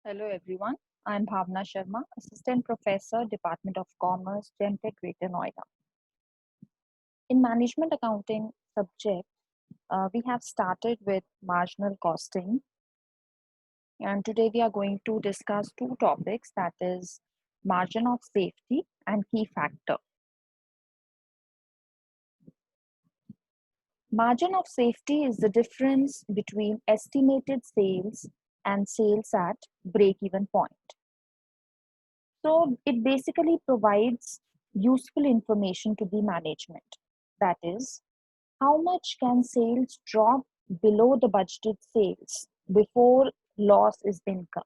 Hello everyone, I am Bhavna Sharma, Assistant Professor, Department of Commerce, Gemtech, Greater Noida. In Management Accounting subject, we have started with marginal costing, and today we are going to discuss two topics, that is margin of safety and key factor. Margin of safety is the difference between estimated sales and sales at break-even point. So it basically provides useful information to the management. That is, how much can sales drop below the budgeted sales before loss is incurred?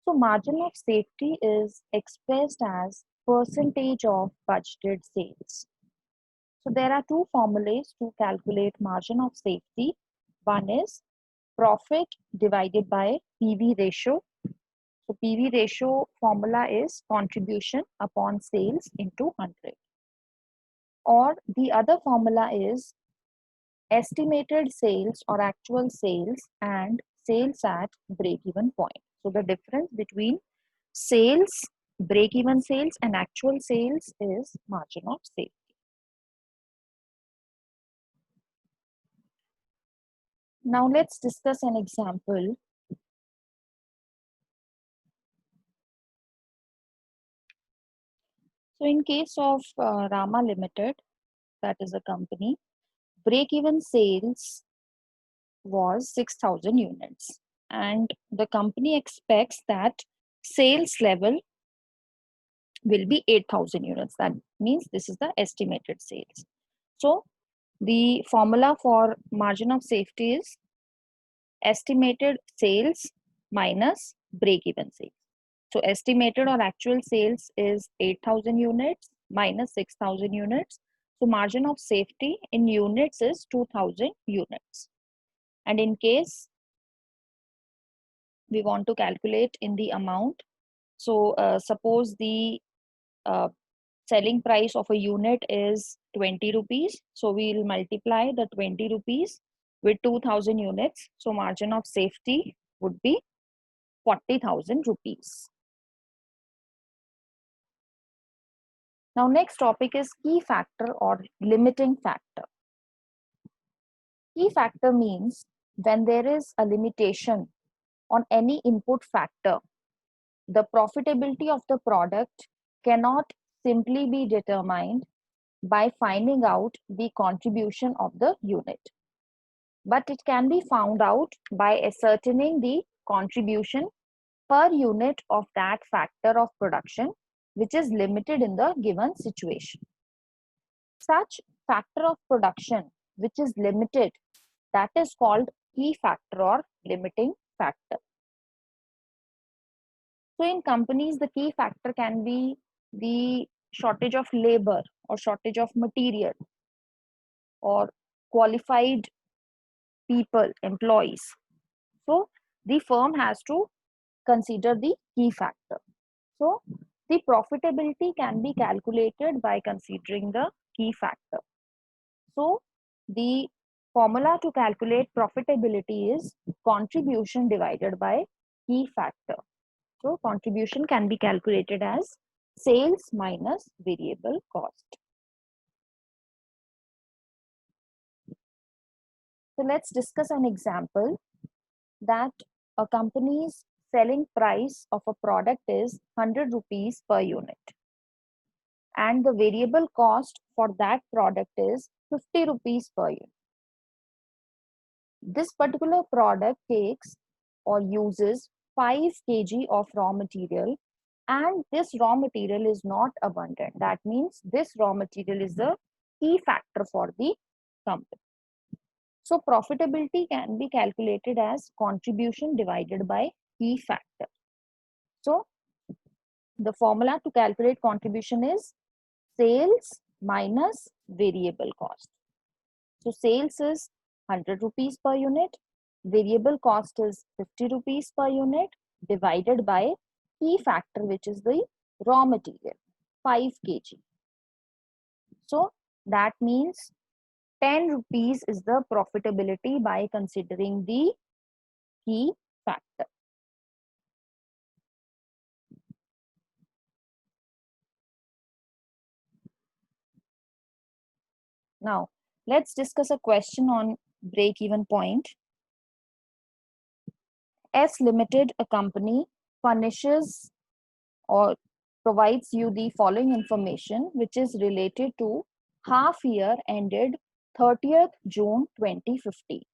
So margin of safety is expressed as percentage of budgeted sales. So there are two formulas to calculate margin of safety. One is profit divided by PV ratio. So PV ratio formula is contribution upon sales into 100. Or the other formula is estimated sales or actual sales and sales at break-even point. So the difference between sales, break-even sales and actual sales is margin of safety. Now let's discuss an example. So in case of Rama Limited, that is a company, break-even sales was 6,000 units, and the company expects that sales level will be 8,000 units. That means this is the estimated sales. So the formula for margin of safety is estimated sales minus break-even sales. So estimated or actual sales is 8,000 units minus 6,000 units. So margin of safety in units is 2,000 units. And in case we want to calculate in the amount, so suppose the uh, selling price of a unit is 20 rupees. So we will multiply the 20 rupees with 2,000 units. So margin of safety would be 40,000 rupees. Now next topic is key factor or limiting factor. Key factor means when there is a limitation on any input factor, the profitability of the product cannot simply be determined by finding out the contribution of the unit, but it can be found out by ascertaining the contribution per unit of that factor of production which is limited in the given situation. Such factor of production which is limited, that is called key factor or limiting factor. So in companies, the key factor can be the shortage of labor or shortage of material or qualified people, employees. So the firm has to consider the key factor. So the profitability can be calculated by considering the key factor. So the formula to calculate profitability is contribution divided by key factor. So contribution can be calculated as sales minus variable cost. So let's discuss an example that a company's selling price of a product is 100 rupees per unit, and the variable cost for that product is 50 rupees per unit. This particular product takes or uses 5 kg of raw material, and this raw material is not abundant. That means this raw material is the key factor for the company. So profitability can be calculated as contribution divided by key factor. So the formula to calculate contribution is sales minus variable cost. So sales is 100 rupees per unit, variable cost is 50 rupees per unit divided by key factor which is the raw material 5 kg. So that means 10 rupees is the profitability by considering the key factor. Now, let's discuss a question on break-even point. S Limited, a company, furnishes or provides you the following information, which is related to half year ended 30th June 2050.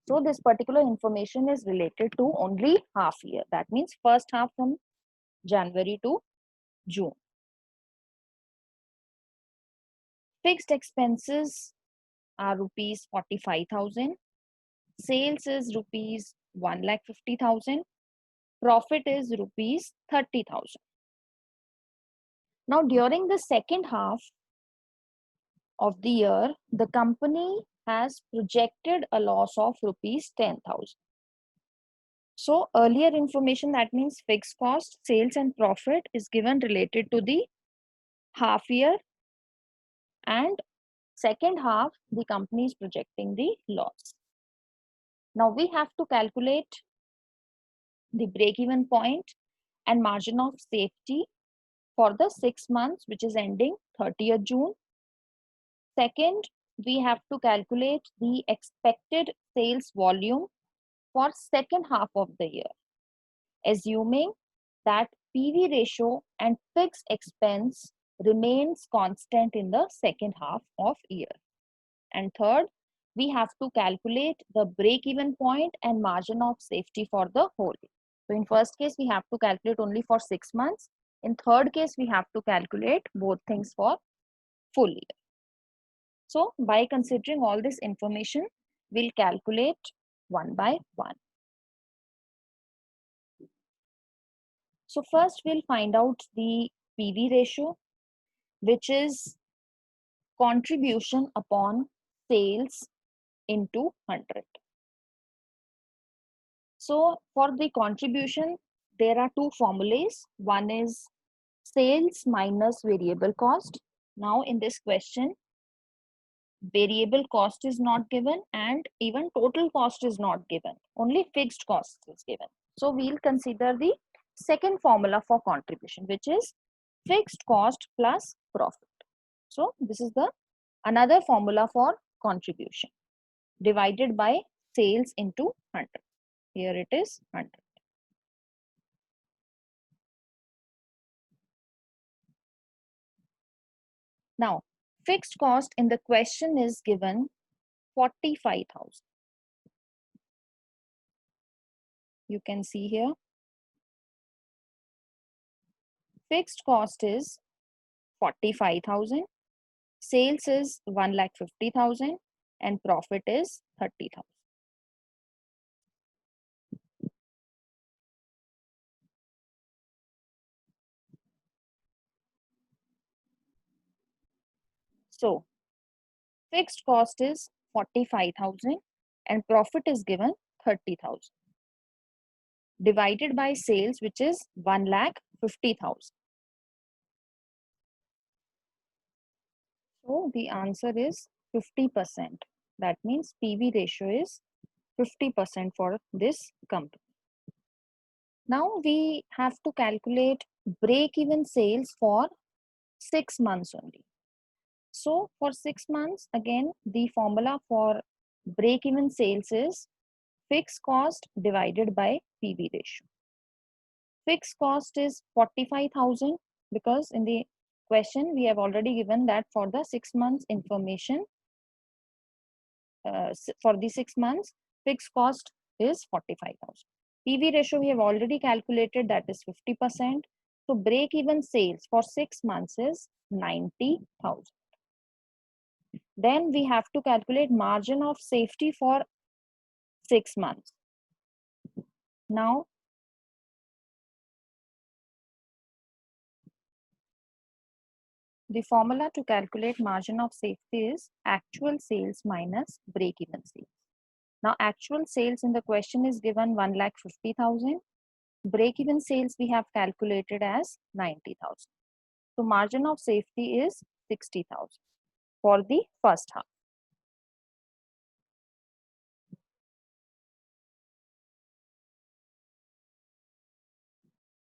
So this particular information is related to only half year. That means first half from January to June. Fixed expenses are rupees 45,000. Sales is rupees 1,50,000. Profit is rupees 30,000. Now during the second half of the year, the company has projected a loss of rupees 10,000. So earlier information, that means fixed cost, sales and profit, is given related to the half year, and second half the company is projecting the loss. Now we have to calculate the break-even point and margin of safety for the 6 months which is ending 30th June. Second, we have to calculate the expected sales volume for second half of the year, assuming that PV ratio and fixed expense remains constant in the second half of year. And third, we have to calculate the break-even point and margin of safety for the whole year. So in first case, we have to calculate only for 6 months. In third case, we have to calculate both things for full year. So by considering all this information, we'll calculate one by one. So first we'll find out the PV ratio, which is contribution upon sales into 100. So for the contribution, there are two formulas. One is sales minus variable cost. Now in this question, variable cost is not given and even total cost is not given. Only fixed cost is given. So we'll consider the second formula for contribution, which is fixed cost plus profit. So this is the another formula for contribution divided by sales into 100. Here it is 100. Now, fixed cost in the question is given 45,000. You can see here. Fixed cost is 45,000. Sales is 1,50,000 and profit is 30,000. So, fixed cost is 45,000 and profit is given 30,000 divided by sales, which is 1,50,000. So the answer is 50%. That means PV ratio is 50% for this company. Now we have to calculate break-even sales for 6 months only. So for 6 months, again, the formula for break-even sales is fixed cost divided by PV ratio. Fixed cost is 45,000 because in the question we have already given that for the 6 months information, for the 6 months, fixed cost is 45,000. PV ratio we have already calculated, that is 50%. So break even sales for 6 months is 90,000. Then we have to calculate margin of safety for 6 months. Now, the formula to calculate margin of safety is actual sales minus break-even sales. Now, actual sales in the question is given 1,50,000. Break-even sales we have calculated as 90,000. So, margin of safety is 60,000 for the first half.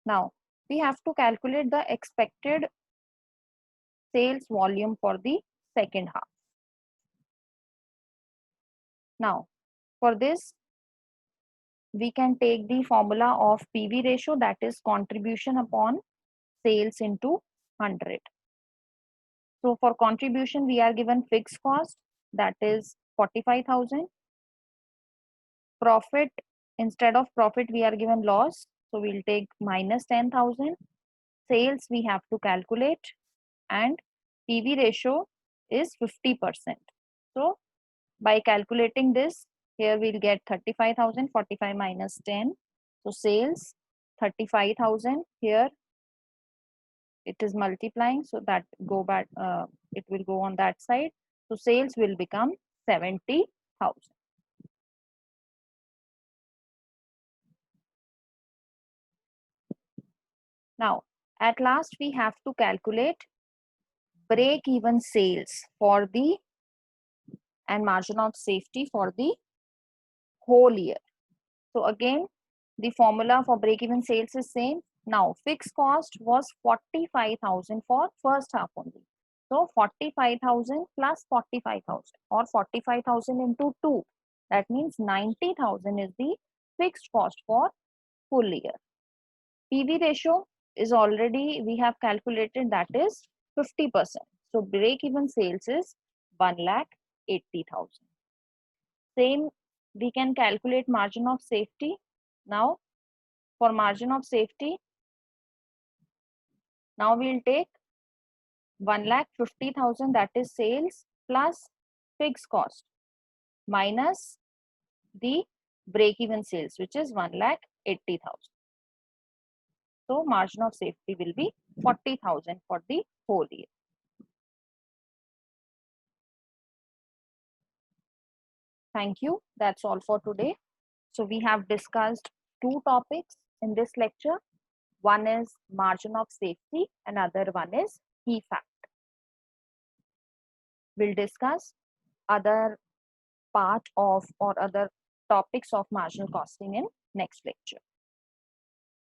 Now, we have to calculate the expected sales volume for the second half. Now, for this, we can take the formula of PV ratio, that is contribution upon sales into 100. So for contribution, we are given fixed cost, that is 45,000. Profit, instead of profit, we are given loss. So we'll take minus 10,000. Sales we have to calculate, and PV ratio is 50%. So by calculating this, here we'll get 35,000, 45 minus 10. So sales 35,000, here it is multiplying, so that go back, it will go on that side. So sales will become 70,000. Now, at last we have to calculate break even sales for the and margin of safety for the whole year. So again, the formula for break even sales is same. Now, fixed cost was 45,000 for first half only. So 45,000 plus 45,000, or 45,000 into 2. That means 90,000 is the fixed cost for full year. PV ratio is already, we have calculated, that is 50%. So break even sales is 1,80,000. Same, we can calculate margin of safety. Now, for margin of safety, now we'll take 1,50,000, that is sales, plus fixed cost minus the break even sales, which is 1,80,000. So margin of safety will be 40,000 for the whole year. Thank you. That's all for today. So we have discussed two topics in this lecture. One is margin of safety, and other one is key fact. We'll discuss other part of or other topics of marginal costing in next lecture.